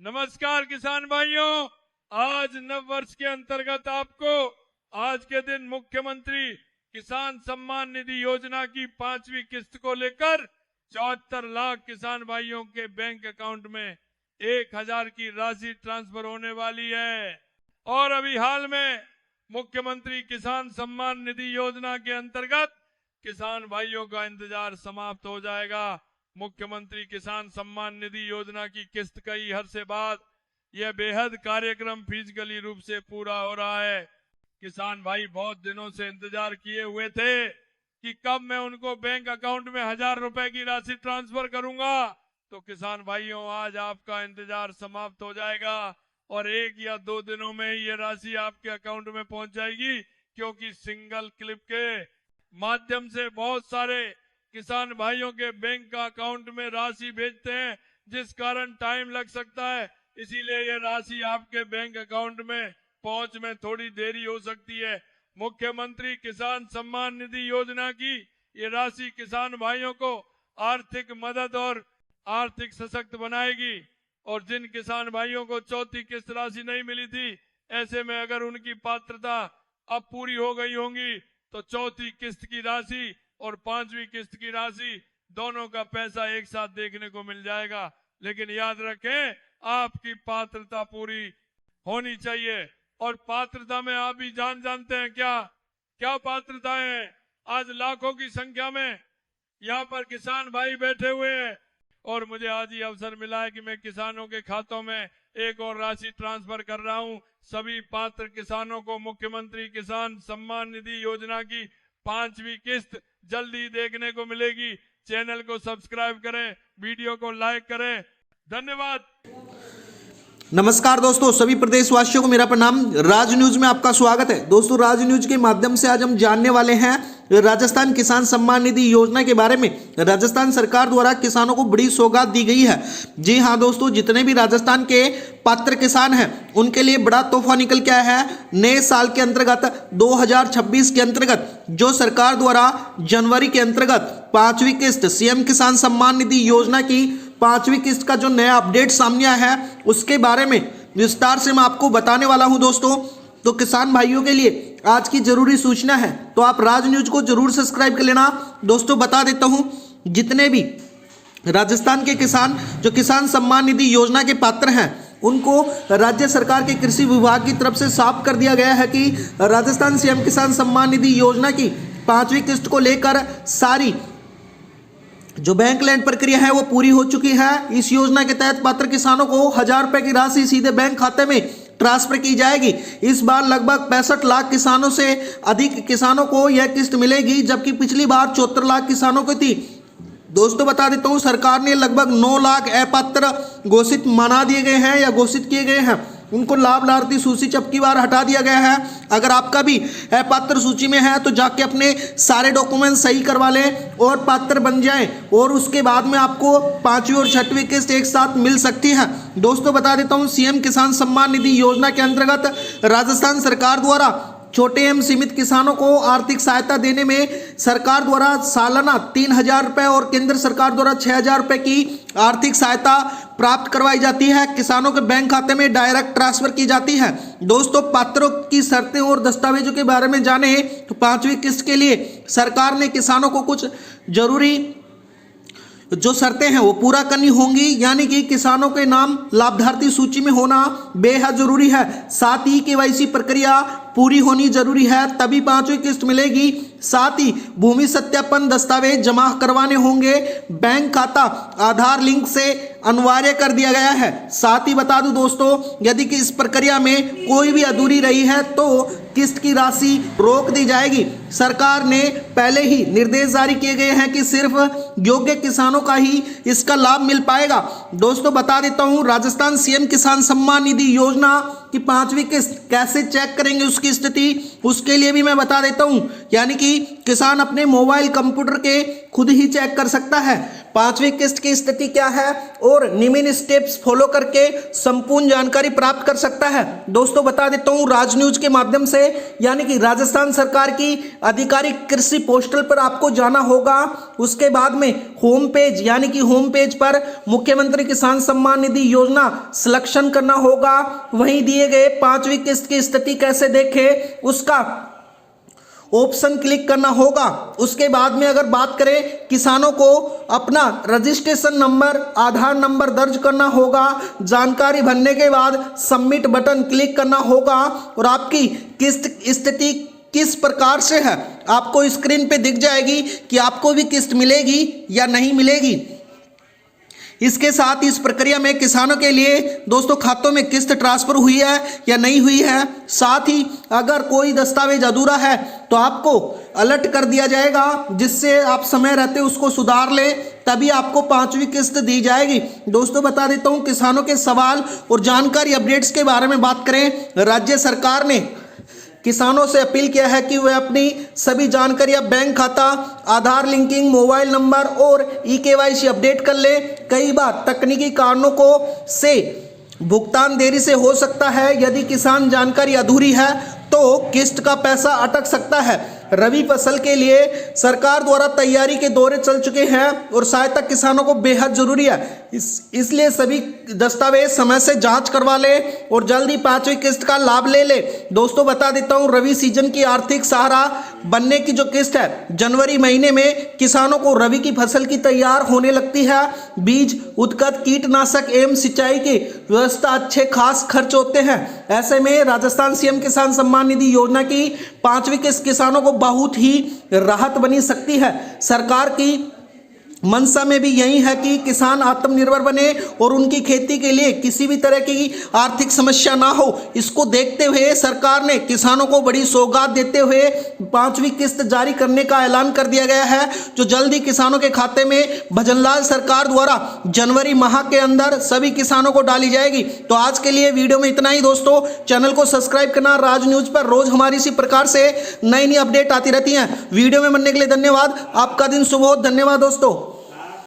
नमस्कार किसान भाइयों, आज नव वर्ष के अंतर्गत आपको आज के दिन मुख्यमंत्री किसान सम्मान निधि योजना की 5वीं किस्त को लेकर 74 लाख किसान भाइयों के बैंक अकाउंट में 1000 की राशि ट्रांसफर होने वाली है। और अभी हाल में मुख्यमंत्री किसान सम्मान निधि योजना के अंतर्गत किसान भाइयों का इंतजार समाप्त हो जाएगा। मुख्यमंत्री किसान सम्मान निधि योजना की किस्त कई हर्षे बाद यह बेहद कार्यक्रम फिजिकली रूप से पूरा हो रहा है। किसान भाई बहुत दिनों से इंतजार किए हुए थे कि कब मैं उनको बैंक अकाउंट में 1000 रुपए की राशि ट्रांसफर करूंगा। तो किसान भाइयों, आज आपका इंतजार समाप्त हो जाएगा और 1 या 2 दिनों में ये राशि आपके अकाउंट में पहुंच जाएगी, क्योंकि सिंगल क्लिप के माध्यम से बहुत सारे किसान भाइयों के बैंक का अकाउंट में राशि भेजते हैं, जिस कारण टाइम लग सकता है। इसीलिए ये राशि आपके बैंक अकाउंट में पहुंच में थोड़ी देरी हो सकती है। मुख्यमंत्री किसान सम्मान निधि योजना की ये राशि किसान भाइयों को आर्थिक मदद और आर्थिक सशक्त बनाएगी। और जिन किसान भाइयों को चौथी किस्त राशि नहीं मिली थी, ऐसे में अगर उनकी पात्रता अब पूरी हो गई होंगी तो चौथी किस्त की राशि और 5वीं किस्त की राशि दोनों का पैसा एक साथ देखने को मिल जाएगा। लेकिन याद रखें, आपकी पात्रता पूरी होनी चाहिए। और पात्रता में आप भी जानते हैं क्या क्या पात्रता है। आज लाखों की संख्या में यहाँ पर किसान भाई बैठे हुए हैं और मुझे आज ही अवसर मिला है कि मैं किसानों के खातों में एक और राशि ट्रांसफर कर रहा हूँ। सभी पात्र किसानों को मुख्यमंत्री किसान सम्मान निधि योजना की 5वीं किस्त जल्दी देखने को मिलेगी। चैनल को सब्सक्राइब करें, वीडियो को लाइक करें। धन्यवाद। नमस्कार दोस्तों, सभी प्रदेशवासियों को मेरा प्रणाम। राज न्यूज में आपका स्वागत है। दोस्तों, राज न्यूज के माध्यम से आज हम जानने वाले हैं राजस्थान किसान सम्मान निधि योजना के बारे में। राजस्थान सरकार द्वारा किसानों को बड़ी सौगात दी गई है। जी हां दोस्तों, जितने भी राजस्थान के पात्र किसान हैं उनके लिए बड़ा तोहफा निकल के आया है। नए साल के अंतर्गत 2026 के अंतर्गत जो सरकार द्वारा जनवरी के अंतर्गत 5वीं किस्त सीएम किसान सम्मान निधि योजना की 5वीं किस्त का जो नया अपडेट सामने आया है, उसके बारे में विस्तार से मैं आपको बताने वाला हूं दोस्तों। तो किसान भाइयों के लिए आज की जरूरी सूचना है, तो आप राज न्यूज को जरूर सब्सक्राइब कर लेना। दोस्तों, बता देता हूं, जितने भी राजस्थान के किसान जो किसान सम्मान निधि योजना के पात्र हैं, उनको राज्य सरकार के कृषि विभाग की तरफ से साफ कर दिया गया है कि राजस्थान सीएम किसान सम्मान निधि योजना की 5वीं किस्त को लेकर सारी जो बैंक लैंड प्रक्रिया है वो पूरी हो चुकी है। इस योजना के तहत पात्र किसानों को 1000 रुपए की राशि सीधे बैंक खाते में ट्रांसफर की जाएगी। इस बार लगभग 65 लाख किसानों से अधिक किसानों को यह किस्त मिलेगी, जबकि पिछली बार 74 लाख किसानों को थी। दोस्तों, बता देता हूं, सरकार ने लगभग 9 लाख अपात्र घोषित माना दिए गए हैं या घोषित किए गए हैं। उनको लाभार्थी सूची से अब की बार हटा दिया गया है। अगर आपका भी अपात्र सूची में है तो जाके अपने सारे डॉक्यूमेंट सही करवा लें और पात्र बन जाएं, और उसके बाद में आपको 5वीं और 6वीं किस्त एक साथ मिल सकती है। दोस्तों, बता देता हूं, सीएम किसान सम्मान निधि योजना के अंतर्गत राजस्थान सरकार द्वारा छोटे एवं सीमित किसानों को आर्थिक सहायता देने में सरकार द्वारा सालाना 3000 रुपए और केंद्र सरकार द्वारा 6000 रुपए की आर्थिक सहायता प्राप्त करवाई जाती है। किसानों के बैंक खाते में डायरेक्ट ट्रांसफर की जाती है। दोस्तों, पात्रों की शर्तें और दस्तावेजों के बारे में जाने तो 5वीं किस्त के लिए सरकार ने किसानों को कुछ जरूरी जो शर्तें हैं वो पूरा करनी होंगी, यानी कि किसानों के नाम लाभार्थी सूची में होना बेहद जरूरी है। साथ ही केवाईसी प्रक्रिया पूरी होनी जरूरी है, तभी 5वीं किस्त मिलेगी। साथ ही भूमि सत्यापन दस्तावेज जमा करवाने होंगे। बैंक खाता आधार लिंक से अनिवार्य कर दिया गया है। साथ ही बता दूं दोस्तों, यदि कि इस प्रक्रिया में कोई भी अधूरी रही है तो किस्त की राशि रोक दी जाएगी। सरकार ने पहले ही निर्देश जारी किए गए हैं कि सिर्फ योग्य किसानों का ही इसका लाभ मिल पाएगा। दोस्तों, बता देता हूं, राजस्थान सीएम किसान सम्मान निधि योजना की 5वीं किस्त कैसे चेक करेंगे उसकी स्थिति, उसके लिए भी मैं बता देता हूं। यानी कि किसान अपने मोबाइल कंप्यूटर के खुद ही चेक कर सकता है। पांचवी किस्त की स्थिति क्या है और निम्न स्टेप्स फॉलो करके संपूर्ण जानकारी प्राप्त कर सकता है। दोस्तों बता देता हूं, राज न्यूज के माध्यम से यानी कि राजस्थान सरकार की आधिकारिक कृषि पोर्टल पर आपको जाना होगा। उसके बाद में होम पेज यानी कि होम पेज पर मुख्यमंत्री किसान सम्मान निधि योजना सिलेक्शन करना होगा। वहीं दिए गए पांचवी किस्त की स्थिति कैसे देखें उसका ऑप्शन क्लिक करना होगा। उसके बाद में अगर बात करें, किसानों को अपना रजिस्ट्रेशन नंबर, आधार नंबर दर्ज करना होगा। जानकारी भरने के बाद सबमिट बटन क्लिक करना होगा और आपकी किस्त स्थिति किस प्रकार से है आपको स्क्रीन पे दिख जाएगी कि आपको भी किस्त मिलेगी या नहीं मिलेगी। इसके साथ इस प्रक्रिया में किसानों के लिए दोस्तों खातों में किस्त ट्रांसफर हुई है या नहीं हुई है। साथ ही अगर कोई दस्तावेज अधूरा है तो आपको अलर्ट कर दिया जाएगा, जिससे आप समय रहते उसको सुधार लें, तभी आपको पांचवी किस्त दी जाएगी। दोस्तों बता देता हूं, किसानों के सवाल और जानकारी अपडेट्स के बारे में बात करें, राज्य सरकार ने किसानों से अपील किया है कि वे अपनी सभी जानकारियां बैंक खाता, आधार लिंकिंग, मोबाइल नंबर और ई-केवाईसी अपडेट कर ले। कई बार तकनीकी कारणों से भुगतान देरी से हो सकता है। यदि किसान जानकारी अधूरी है तो किस्त का पैसा अटक सकता है। रबी फसल के लिए सरकार द्वारा तैयारी के दौरे चल चुके हैं और सहायता किसानों को बेहद जरूरी है। इसलिए सभी दस्तावेज समय से जांच करवा ले और जल्दी पांचवी किस्त का लाभ ले ले। दोस्तों बता देता हूं, रबी सीजन की आर्थिक सहारा बनने की जो किस्त है, जनवरी महीने में किसानों को रबी की फसल की तैयार होने लगती है। बीज, उत्कट, कीटनाशक एवं सिंचाई की व्यवस्था अच्छे खास खर्च होते हैं। ऐसे में राजस्थान सीएम किसान सम्मान निधि योजना की पांचवी किस्त किसानों को बहुत ही राहत बनी सकती है। सरकार की मंशा में भी यही है कि किसान आत्मनिर्भर बने और उनकी खेती के लिए किसी भी तरह की आर्थिक समस्या ना हो। इसको देखते हुए सरकार ने किसानों को बड़ी सौगात देते हुए पांचवी किस्त जारी करने का ऐलान कर दिया गया है, जो जल्दी किसानों के खाते में भजनलाल सरकार द्वारा जनवरी माह के अंदर सभी किसानों को डाली जाएगी। तो आज के लिए वीडियो में इतना ही दोस्तों। चैनल को सब्सक्राइब करना। राज न्यूज पर रोज हमारी इसी प्रकार से नई नई अपडेट आती रहती हैं। वीडियो में बनने के लिए धन्यवाद। आपका दिन शुभ हो। धन्यवाद दोस्तों।